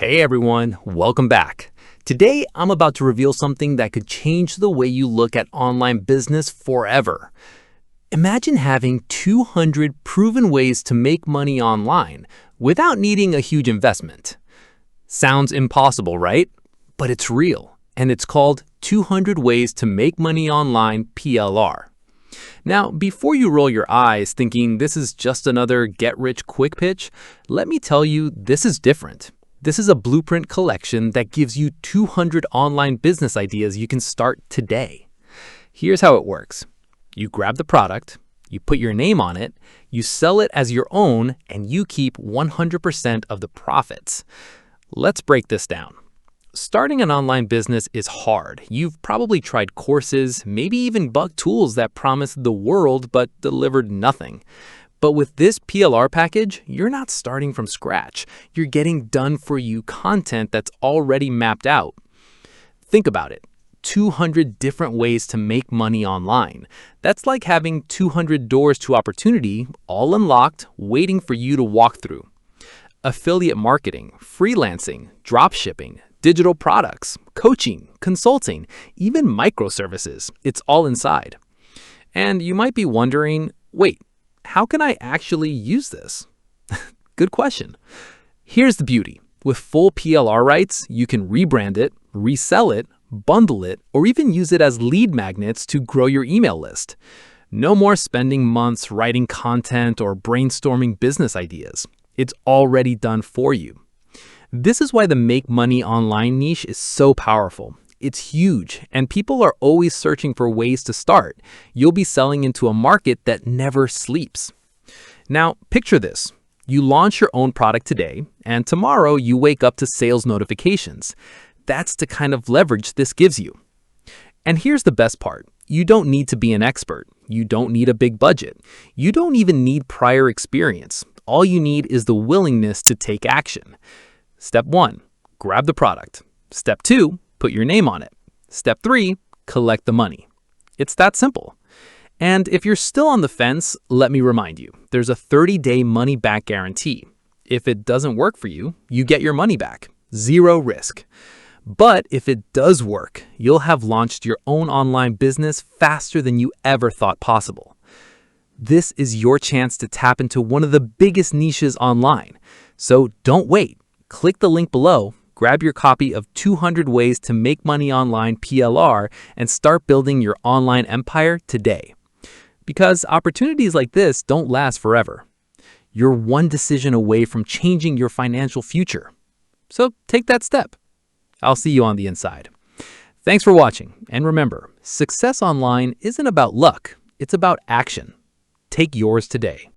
Hey everyone, welcome back. Today, I'm about to reveal something that could change the way you look at online business forever. Imagine having 200 proven ways to make money online without needing a huge investment. Sounds impossible, right? But it's real, and it's called 200 Ways to Make Money Online PLR. Now, before you roll your eyes thinking this is just another get-rich-quick pitch, let me tell you this is different. This is a blueprint collection that gives you 200 online business ideas you can start today. Here's how it works. You grab the product, you put your name on it, you sell it as your own, and you keep 100% of the profits. Let's break this down. Starting an online business is hard. You've probably tried courses, maybe even bought tools that promised the world but delivered nothing. But with this PLR package, you're not starting from scratch. You're getting done-for-you content that's already mapped out. Think about it. 200 different ways to make money online. That's like having 200 doors to opportunity, all unlocked, waiting for you to walk through. Affiliate marketing, freelancing, dropshipping, digital products, coaching, consulting, even microservices. It's all inside. And you might be wondering, wait, how can I actually use this? Good question. Here's the beauty. With full PLR rights, you can rebrand it, resell it, bundle it, or even use it as lead magnets to grow your email list. No more spending months writing content or brainstorming business ideas. It's already done for you. This is why the Make Money Online niche is so powerful. It's huge, and people are always searching for ways to start. You'll be selling into a market that never sleeps. Now, picture this. You launch your own product today, and tomorrow you wake up to sales notifications. That's the kind of leverage this gives you. And here's the best part. You don't need to be an expert. You don't need a big budget. You don't even need prior experience. All you need is the willingness to take action. Step 1, grab the product. Step 2, put your name on it. Step 3, collect the money. It's that simple. And if you're still on the fence, let me remind you, there's a 30-day money-back guarantee. If it doesn't work for you, you get your money back. Zero risk. But if it does work, you'll have launched your own online business faster than you ever thought possible. This is your chance to tap into one of the biggest niches online. So don't wait. Click the link below, grab your copy of 200 Ways to Make Money Online PLR, and start building your online empire today. Because opportunities like this don't last forever. You're one decision away from changing your financial future. So take that step. I'll see you on the inside. Thanks for watching, and remember, success online isn't about luck, it's about action. Take yours today.